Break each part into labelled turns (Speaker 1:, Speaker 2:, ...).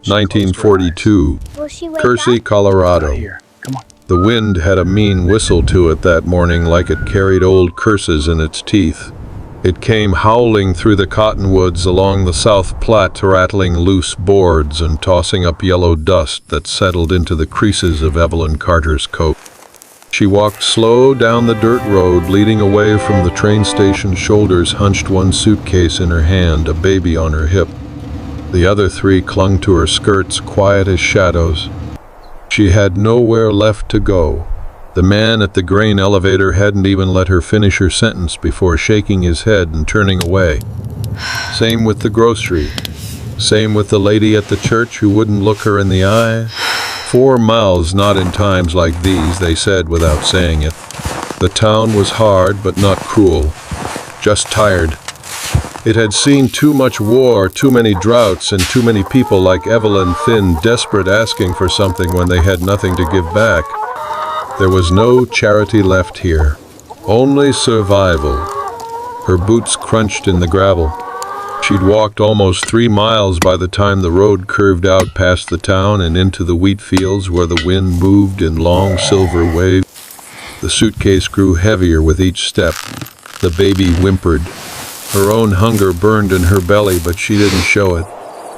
Speaker 1: 1942, Kersey, Colorado.
Speaker 2: Come on.
Speaker 1: The wind had a mean whistle to it that morning, like it carried old curses in its teeth. It came howling through the cottonwoods along the South Platte, rattling loose boards and tossing up yellow dust that settled into the creases of Evelyn Carter's coat. She walked slow down the dirt road, leading away from the train station, shoulders hunched, one suitcase in her hand, a baby on her hip. The other three clung to her skirts, quiet as shadows. She had nowhere left to go. The man at the grain elevator hadn't even let her finish her sentence before shaking his head and turning away. Same with the grocery. Same with the lady at the church who wouldn't look her in the eye. 4 mouths not in times like these, they said without saying it. The town was hard but not cruel, just tired. It had seen too much war, too many droughts, and too many people like Evelyn, thin, desperate, asking for something when they had nothing to give back. There was no charity left here, only survival. Her boots crunched in the gravel. She'd walked almost 3 miles by the time the road curved out past the town and into the wheat fields where the wind moved in long silver waves. The suitcase grew heavier with each step. The baby whimpered. Her own hunger burned in her belly, but she didn't show it.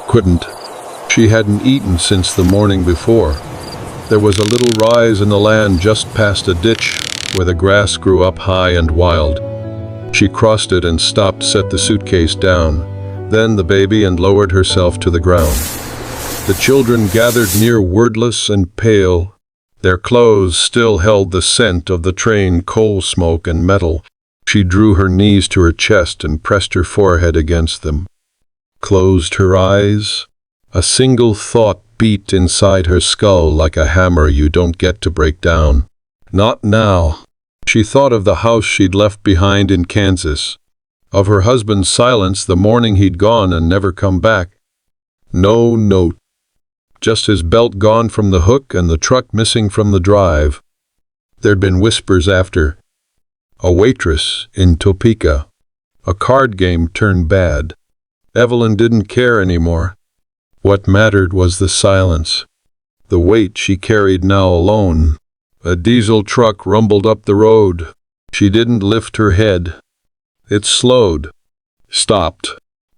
Speaker 1: Couldn't. She hadn't eaten since the morning before. There was a little rise in the land just past a ditch where the grass grew up high and wild. She crossed it and stopped, set the suitcase down, then the baby, and lowered herself to the ground. The children gathered near, wordless and pale. Their clothes still held the scent of the train, coal smoke and metal. She drew her knees to her chest and pressed her forehead against them. Closed her eyes. A single thought beat inside her skull like a hammer you don't get to break down. Not now. She thought of the house she'd left behind in Kansas, of her husband's silence the morning he'd gone and never come back. No note. Just his belt gone from the hook and the truck missing from the drive. There'd been whispers after. A waitress in Topeka. A card game turned bad. Evelyn didn't care anymore. What mattered was the silence. The weight she carried now alone. A diesel truck rumbled up the road. She didn't lift her head. It slowed. Stopped.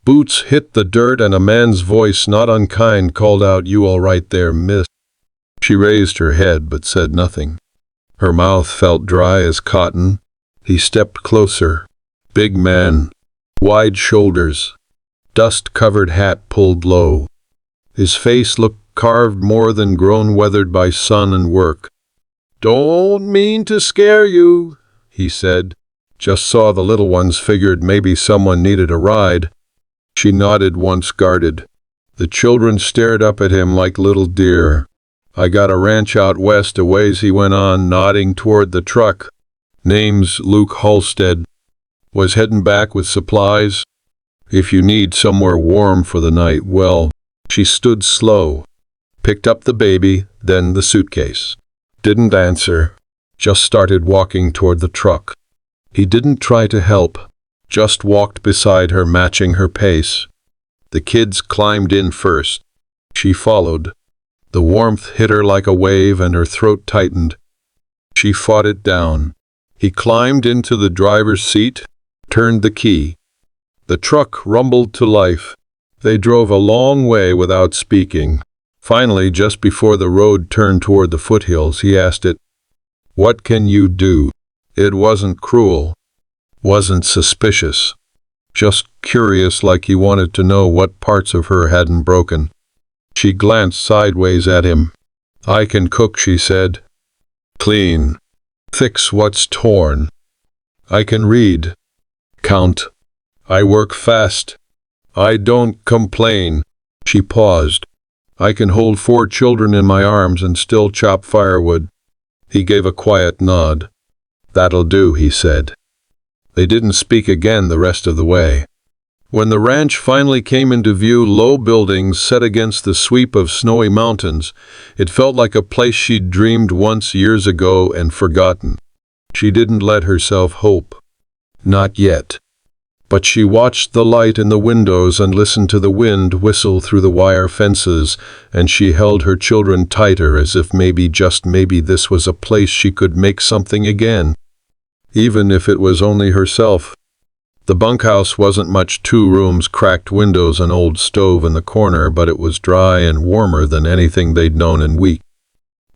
Speaker 1: Boots hit the dirt and a man's voice, not unkind, called out, "You all right there, miss?" She raised her head but said nothing. Her mouth felt dry as cotton. He stepped closer. Big man. Wide shoulders. Dust-covered hat pulled low. His face looked carved, more than grown, weathered by sun and work. "Don't mean to scare you," he said. "Just saw the little ones, figured maybe someone needed a ride." She nodded, once guarded. The children stared up at him like little deer. "I got a ranch out west a ways," he went on, nodding toward the truck. "Name's Luke Halstead. Was heading back with supplies. If you need somewhere warm for the night, well." She stood slow, picked up the baby, then the suitcase. Didn't answer, just started walking toward the truck. He didn't try to help, just walked beside her, matching her pace. The kids climbed in first. She followed. The warmth hit her like a wave and her throat tightened. She fought it down. He climbed into the driver's seat, turned the key. The truck rumbled to life. They drove a long way without speaking. Finally, just before the road turned toward the foothills, he asked it, "What can you do?" It wasn't cruel, wasn't suspicious, just curious, like he wanted to know what parts of her hadn't broken. She glanced sideways at him. "I can cook," she said. "Clean. Fix what's torn. I can read. Count. I work fast. I don't complain." She paused. "I can hold 4 children in my arms and still chop firewood." He gave a quiet nod. "That'll do," he said. They didn't speak again the rest of the way. When the ranch finally came into view, low buildings set against the sweep of snowy mountains, it felt like a place she'd dreamed once years ago and forgotten. She didn't let herself hope. Not yet. But she watched the light in the windows and listened to the wind whistle through the wire fences, and she held her children tighter as if maybe, just maybe, this was a place she could make something again. Even if it was only herself. The bunkhouse wasn't much, 2 rooms, cracked windows, an old stove in the corner, but it was dry and warmer than anything they'd known in weeks.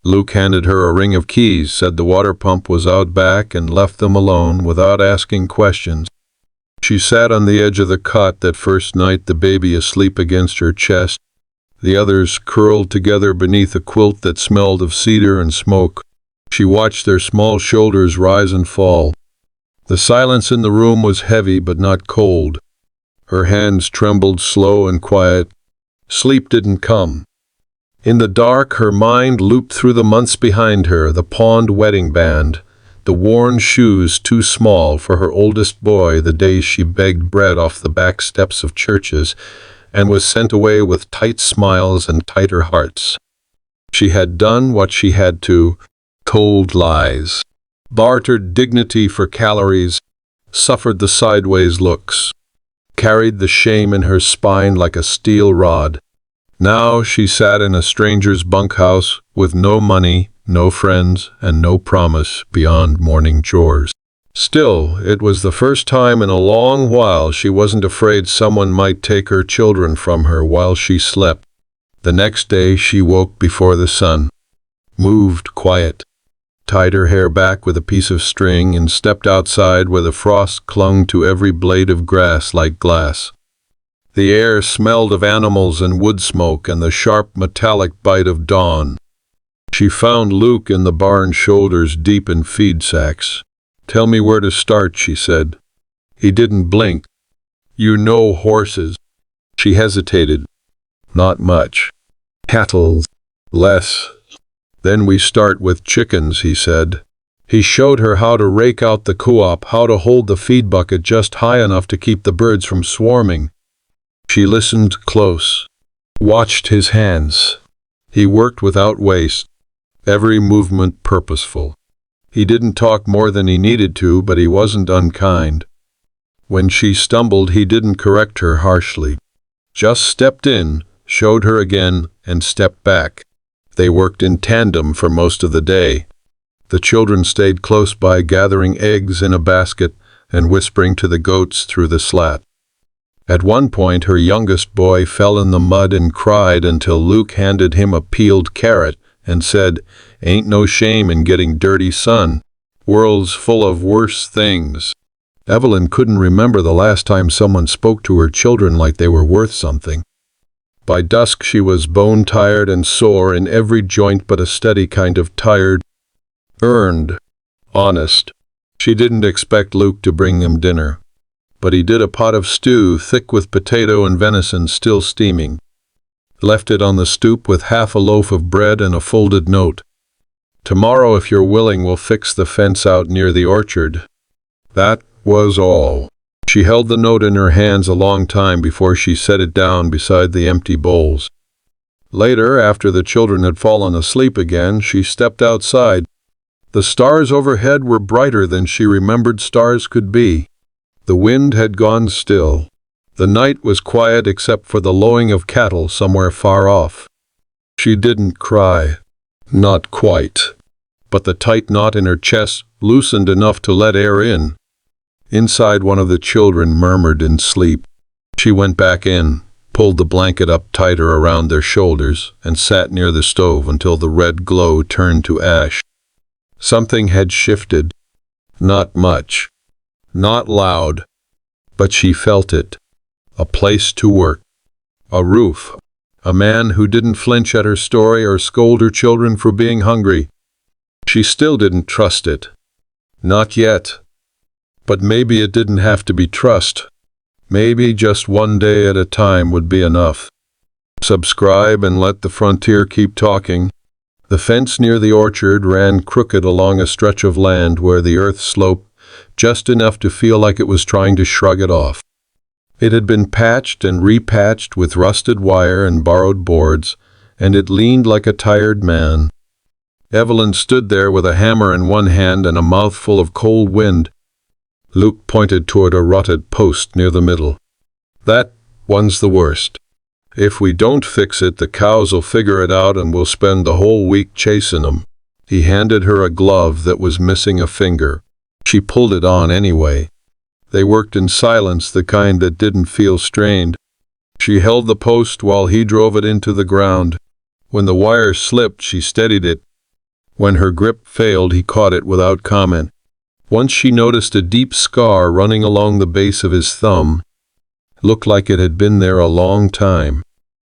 Speaker 1: Luke handed her a ring of keys, said the water pump was out back, and left them alone without asking questions. She sat on the edge of the cot that first night, the baby asleep against her chest, the others curled together beneath a quilt that smelled of cedar and smoke. She watched their small shoulders rise and fall. The silence in the room was heavy but not cold. Her hands trembled, slow and quiet. Sleep didn't come. In the dark, her mind looped through the months behind her, the pawned wedding band, the worn shoes too small for her oldest boy, the days she begged bread off the back steps of churches and was sent away with tight smiles and tighter hearts. She had done what she had to, told lies, bartered dignity for calories, suffered the sideways looks, carried the shame in her spine like a steel rod. Now she sat in a stranger's bunkhouse with no money, no friends, and no promise beyond morning chores. Still, it was the first time in a long while she wasn't afraid someone might take her children from her while she slept. The next day she woke before the sun, moved quiet, tied her hair back with a piece of string, and stepped outside where the frost clung to every blade of grass like glass. The air smelled of animals and wood smoke and the sharp metallic bite of dawn. She found Luke in the barn, shoulders deep in feed sacks. "Tell me where to start," she said. He didn't blink. "You know horses." She hesitated. "Not much." "Cattle." "Less." "Then we start with chickens," he said. He showed her how to rake out the co-op, how to hold the feed bucket just high enough to keep the birds from swarming. She listened close, watched his hands. He worked without waste, every movement purposeful. He didn't talk more than he needed to, but he wasn't unkind. When she stumbled, he didn't correct her harshly. Just stepped in, showed her again, and stepped back. They worked in tandem for most of the day. The children stayed close by, gathering eggs in a basket and whispering to the goats through the slat. At one point, her youngest boy fell in the mud and cried until Luke handed him a peeled carrot and said, "Ain't no shame in getting dirty, son. World's full of worse things." Evelyn couldn't remember the last time someone spoke to her children like they were worth something. By dusk she was bone-tired and sore in every joint, but a steady kind of tired. Earned. Honest. She didn't expect Luke to bring them dinner. But he did a pot of stew, thick with potato and venison still steaming. Left it on the stoop with half a loaf of bread and a folded note. "Tomorrow, if you're willing, we'll fix the fence out near the orchard." That was all. She held the note in her hands a long time before she set it down beside the empty bowls. Later, after the children had fallen asleep again, she stepped outside. The stars overhead were brighter than she remembered stars could be. The wind had gone still. The night was quiet except for the lowing of cattle somewhere far off. She didn't cry. Not quite. But the tight knot in her chest loosened enough to let air in. Inside, one of the children murmured in sleep. She went back in, pulled the blanket up tighter around their shoulders, and sat near the stove until the red glow turned to ash. Something had shifted. Not much. Not loud. But she felt it. A place to work. A roof. A man who didn't flinch at her story or scold her children for being hungry. She still didn't trust it. Not yet. But maybe it didn't have to be trust. Maybe just one day at a time would be enough. Subscribe and let the frontier keep talking. The fence near the orchard ran crooked along a stretch of land where the earth sloped just enough to feel like it was trying to shrug it off. It had been patched and repatched with rusted wire and borrowed boards, and it leaned like a tired man. Evelyn stood there with a hammer in one hand and a mouthful of cold wind. Luke pointed toward a rotted post near the middle. "That one's the worst. If we don't fix it, the cows'll figure it out and we'll spend the whole week chasing 'em." He handed her a glove that was missing a finger. She pulled it on anyway. They worked in silence, the kind that didn't feel strained. She held the post while he drove it into the ground. When the wire slipped, she steadied it. When her grip failed, he caught it without comment. Once she noticed a deep scar running along the base of his thumb. Looked like it had been there a long time.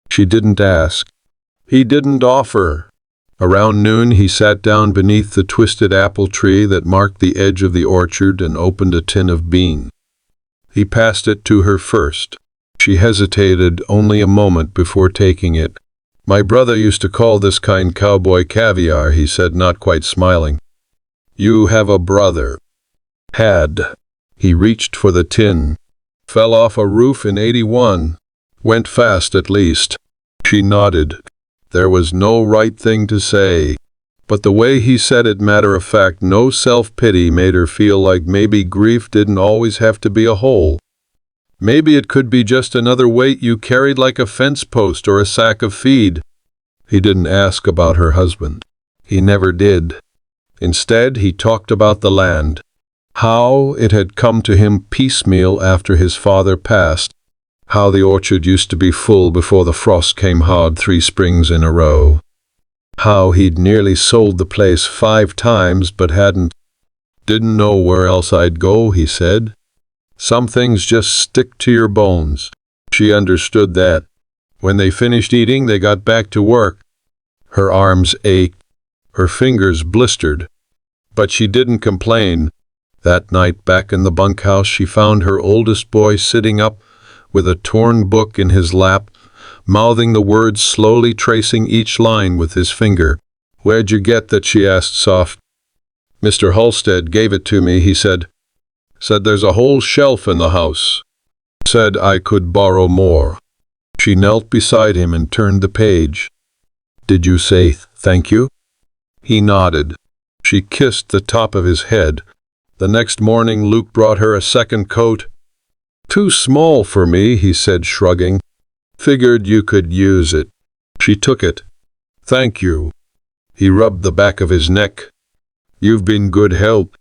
Speaker 1: She didn't ask. He didn't offer. Around noon, he sat down beneath the twisted apple tree that marked the edge of the orchard and opened a tin of bean. He passed it to her first. She hesitated only a moment before taking it. "My brother used to call this kind cowboy caviar," he said, not quite smiling. "You have a brother." Had. He reached for the tin. "Fell off a roof in '81. Went fast, at least." She nodded. There was no right thing to say. But the way he said it, matter of fact, no self-pity, made her feel like maybe grief didn't always have to be a hole. Maybe it could be just another weight you carried, like a fence post or a sack of feed. He didn't ask about her husband. He never did. Instead, he talked about the land. How it had come to him piecemeal after his father passed. How the orchard used to be full before the frost came hard 3 springs in a row. How he'd nearly sold the place 5 times but hadn't. "Didn't know where else I'd go," he said. "Some things just stick to your bones." She understood that. When they finished eating, they got back to work. Her arms ached. Her fingers blistered. But she didn't complain. That night, back in the bunkhouse, she found her oldest boy sitting up with a torn book in his lap, mouthing the words, slowly tracing each line with his finger. "Where'd you get that?" she asked soft. "Mr. Halstead gave it to me," he said. "Said there's a whole shelf in the house. Said I could borrow more." She knelt beside him and turned the page. "Did you say thank you?" He nodded. She kissed the top of his head. The next morning, Luke brought her a second coat. "Too small for me," he said, shrugging. "Figured you could use it." She took it. "Thank you." He rubbed the back of his neck. "You've been good help."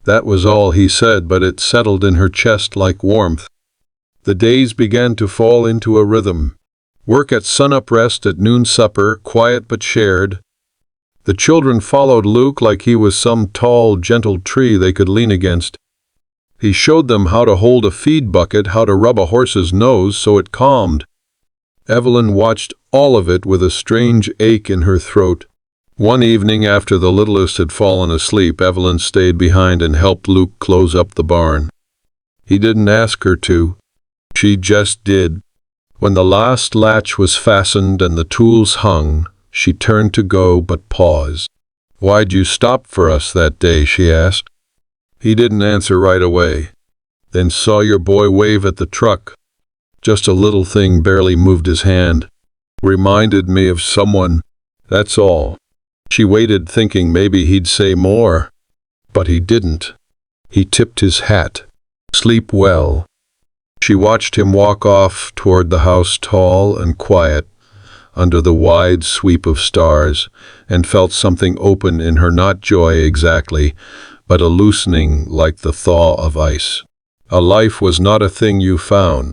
Speaker 1: That was all he said, but it settled in her chest like warmth. The days began to fall into a rhythm. Work at sunup, rest at noon, supper, quiet but shared. The children followed Luke like he was some tall, gentle tree they could lean against. He showed them how to hold a feed bucket, how to rub a horse's nose so it calmed. Evelyn watched all of it with a strange ache in her throat. One evening, after the littlest had fallen asleep, Evelyn stayed behind and helped Luke close up the barn. He didn't ask her to. She just did. When the last latch was fastened and the tools hung, she turned to go but paused. "Why'd you stop for us that day?" she asked. He didn't answer right away. "Then saw your boy wave at the truck. Just a little thing, barely moved his hand. Reminded me of someone. That's all." She waited, thinking maybe he'd say more. But he didn't. He tipped his hat. "Sleep well." She watched him walk off toward the house, tall and quiet, under the wide sweep of stars, and felt something open in her, not joy exactly, but a loosening like the thaw of ice. A life was not a thing you found.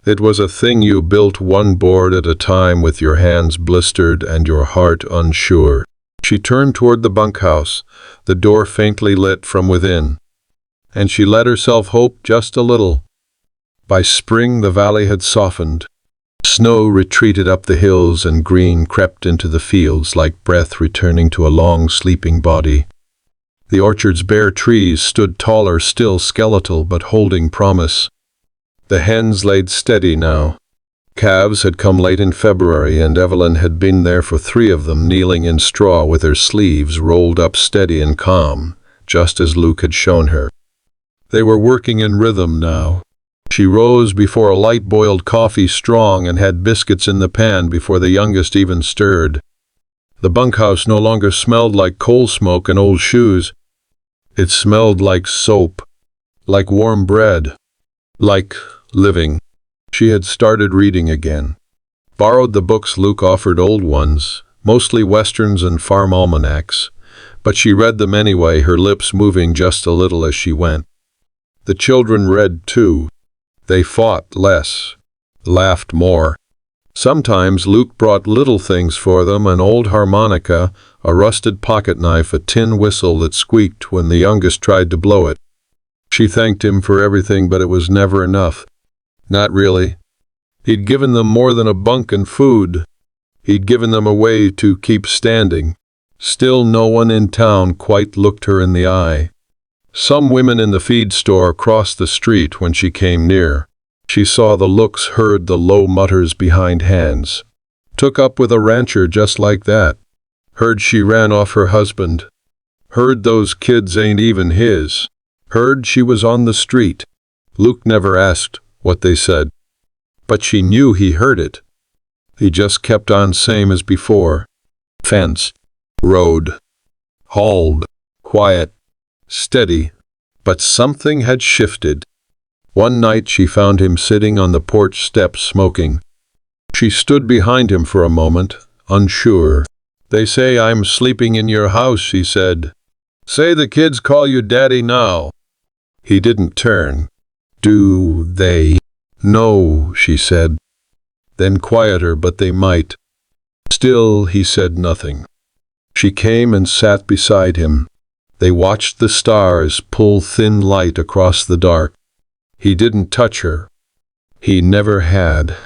Speaker 1: It was a thing you built, one board at a time, with your hands blistered and your heart unsure. She turned toward the bunkhouse, the door faintly lit from within. And she let herself hope just a little. By spring the valley had softened. Snow retreated up the hills and green crept into the fields like breath returning to a long sleeping body. The orchard's bare trees stood taller, still skeletal, but holding promise. The hens laid steady now. Calves had come late in February, and Evelyn had been there for 3 of them, kneeling in straw with her sleeves rolled up, steady and calm, just as Luke had shown her. They were working in rhythm now. She rose before a light boiled coffee, strong, and had biscuits in the pan before the youngest even stirred. The bunkhouse no longer smelled like coal smoke and old shoes. It smelled like soap. like warm bread, like living. She had started reading again. Borrowed the books Luke offered, old ones, mostly westerns and farm almanacs, but she read them anyway, her lips moving just a little as she went. The children read too. They fought less, laughed more. Sometimes Luke brought little things for them, an old harmonica, a rusted pocket knife, a tin whistle that squeaked when the youngest tried to blow it. She thanked him for everything, but it was never enough. Not really. He'd given them more than a bunk and food. He'd given them a way to keep standing. Still no one in town quite looked her in the eye. Some women in the feed store crossed the street when she came near. She saw the looks, heard the low mutters behind hands. Took up with a rancher just like that. Heard she ran off her husband. Heard those kids ain't even his. Heard she was on the street. Luke never asked what they said, but she knew he heard it. He just kept on same as before. Fence. Road. Hauled. Quiet. Steady. But something had shifted. One night she found him sitting on the porch steps smoking. She stood behind him for a moment, unsure. "They say I'm sleeping in your house," she said. "Say the kids call you Daddy now." He didn't turn. "Do they?" "No," she said. Then quieter, "But they might." Still he said nothing. She came and sat beside him. They watched the stars pull thin light across the dark. He didn't touch her. He never had.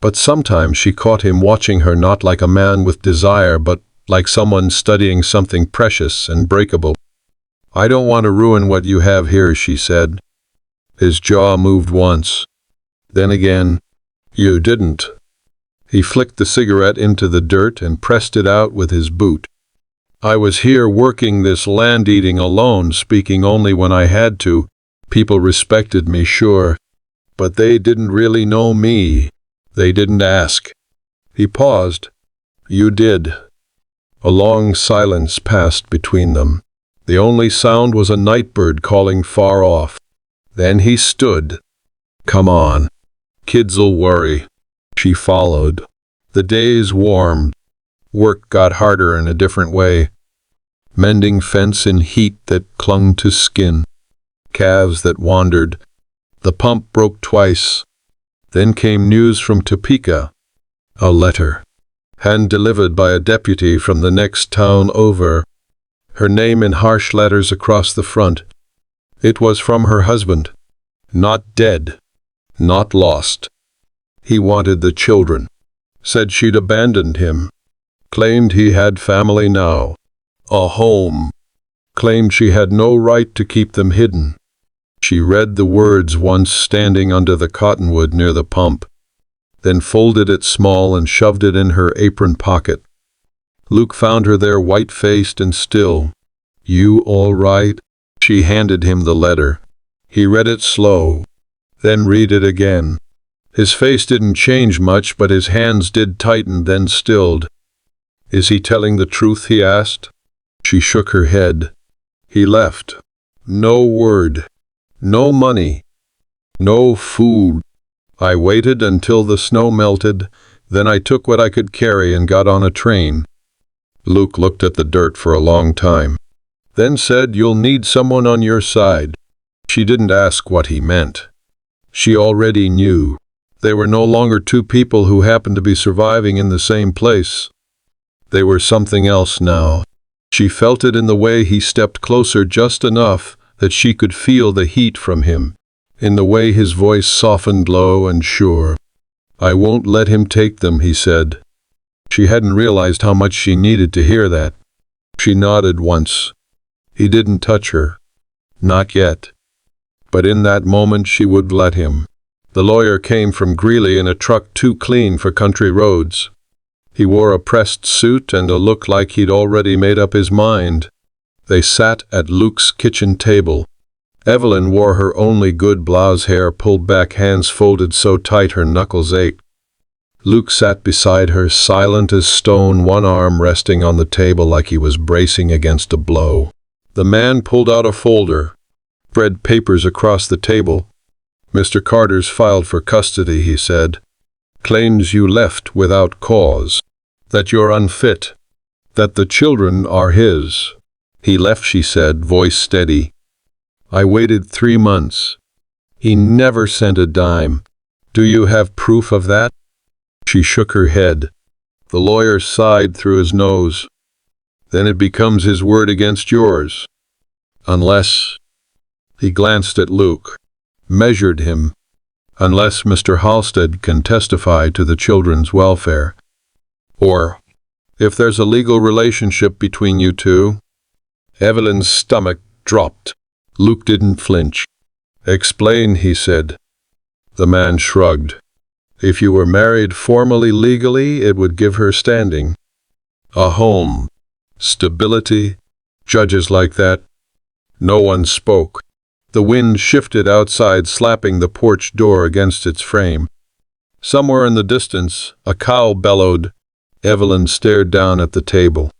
Speaker 1: But sometimes she caught him watching her, not like a man with desire, but like someone studying something precious and breakable. "I don't want to ruin what you have here," she said. His jaw moved once. Then again. "You didn't." He flicked the cigarette into the dirt and pressed it out with his boot. "I was here working this land, eating alone, speaking only when I had to. People respected me, sure, but they didn't really know me. They didn't ask." He paused. "You did." A long silence passed between them. The only sound was a nightbird calling far off. Then he stood. "Come on. Kids'll worry." She followed. The days warmed. Work got harder in a different way. Mending fence in heat that clung to skin. Calves that wandered. The pump broke twice. Then came news from Topeka. A letter. Hand-delivered by a deputy from the next town over. Her name in harsh letters across the front. It was from her husband. Not dead. Not lost. He wanted the children. Said she'd abandoned him. Claimed he had family now. A home. Claimed she had no right to keep them hidden. She read the words once standing under the cottonwood near the pump, then folded it small and shoved it in her apron pocket. Luke found her there, white-faced and still. "You all right?" She handed him the letter. He read it slow, then read it again. His face didn't change much, but his hands did tighten, then stilled. "Is he telling the truth?" he asked. She shook her head. He left. No word. No money. No food. I waited until the snow melted, then I took what I could carry and got on a train. Luke looked at the dirt for a long time, then said, "You'll need someone on your side." She didn't ask what he meant. She already knew. They were no longer two people who happened to be surviving in the same place. They were something else now. She felt it in the way he stepped closer, just enough that she could feel the heat from him, in the way his voice softened low and sure. "I won't let him take them," he said. She hadn't realized how much she needed to hear that. She nodded once. He didn't touch her. Not yet. But in that moment she would let him. The lawyer came from Greeley in a truck too clean for country roads. He wore a pressed suit and a look like he'd already made up his mind. They sat at Luke's kitchen table. Evelyn wore her only good blouse, hair pulled back, hands folded so tight her knuckles ached. Luke sat beside her, silent as stone, one arm resting on the table like he was bracing against a blow. The man pulled out a folder. spread papers across the table. "Mr. Carter's filed for custody," he said. "Claims you left without cause. That you're unfit. That the children are his." "He left," she said, voice steady. "I waited 3 months. He never sent a dime. Do you have proof of that?" She shook her head. The lawyer sighed through his nose. "Then it becomes his word against yours. Unless—" He glanced at Luke, measured him. "Unless Mr. Halstead can testify to the children's welfare. Or, if there's a legal relationship between you two." Evelyn's stomach dropped. Luke didn't flinch. "Explain," he said. The man shrugged. "If you were married formally legally, it would give her standing. A home. Stability. Judges like that." No one spoke. The wind shifted outside, slapping the porch door against its frame. Somewhere in the distance, a cow bellowed. Evelyn stared down at the table.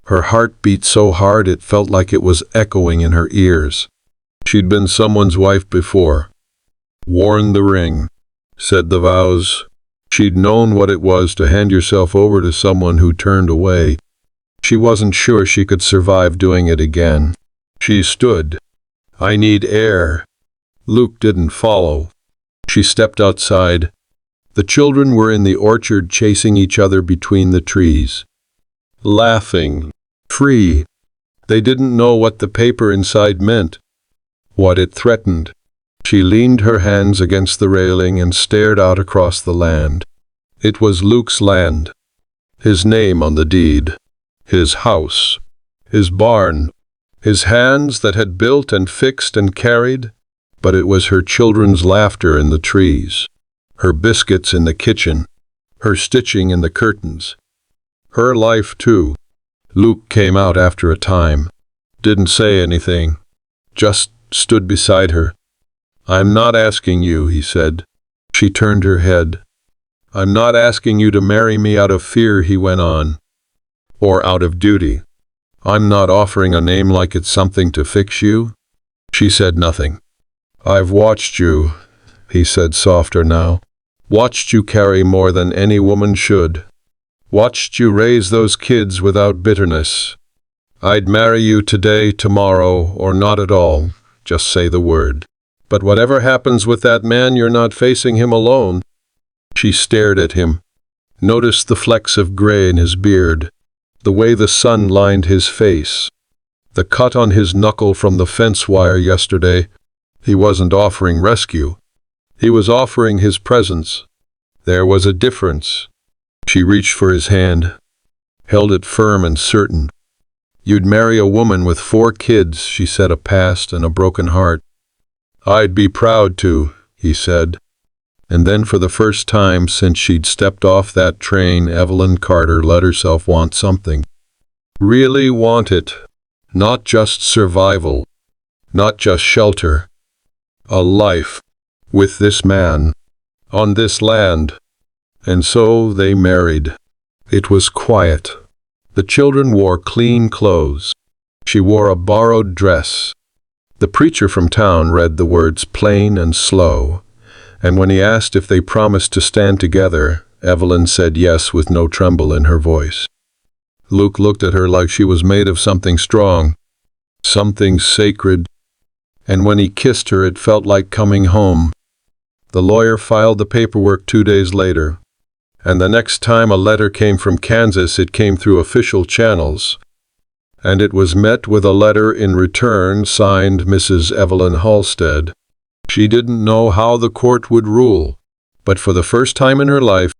Speaker 1: Her heart beat so hard it felt like it was echoing in her ears. She'd been someone's wife before. Worn the ring. Said the vows. She'd known what it was to hand yourself over to someone who turned away. She wasn't sure she could survive doing it again. She stood. "I need air." Luke didn't follow. She stepped outside. The children were in the orchard chasing each other between the trees. Laughing. Free. They didn't know what the paper inside meant. What it threatened. She leaned her hands against the railing and stared out across the land. It was Luke's land. His name on the deed. His house. His barn. His hands that had built and fixed and carried. But it was her children's laughter in the trees. Her biscuits in the kitchen. Her stitching in the curtains. Her life, too. Luke came out after a time. Didn't say anything. Just stood beside her. "I'm not asking you," he said. She turned her head. "I'm not asking you to marry me out of fear," he went on. "Or out of duty. I'm not offering a name like it's something to fix you." She said nothing. "I've watched you," he said softer now. "Watched you carry more than any woman should. Watched you raise those kids without bitterness. I'd marry you today, tomorrow, or not at all. Just say the word. But whatever happens with that man, you're not facing him alone." She stared at him, noticed the flecks of gray in his beard, the way the sun lined his face, the cut on his knuckle from the fence wire yesterday. He wasn't offering rescue. He was offering his presence. There was a difference. She reached for his hand, held it firm and certain. "You'd marry a woman with 4 kids," she said, "a past and a broken heart." "I'd be proud to," he said. And then for the first time since she'd stepped off that train, Evelyn Carter let herself want something. Really want it. Not just survival. Not just shelter. A life. With this man. On this land. And so they married. It was quiet. The children wore clean clothes. She wore a borrowed dress. The preacher from town read the words plain and slow, and when he asked if they promised to stand together, Evelyn said yes with no tremble in her voice. Luke looked at her like she was made of something strong, something sacred, and when he kissed her it felt like coming home. The lawyer filed the paperwork 2 days later, and the next time a letter came from Kansas it came through official channels, and it was met with a letter in return signed Mrs. Evelyn Halstead. She didn't know how the court would rule, but for the first time in her life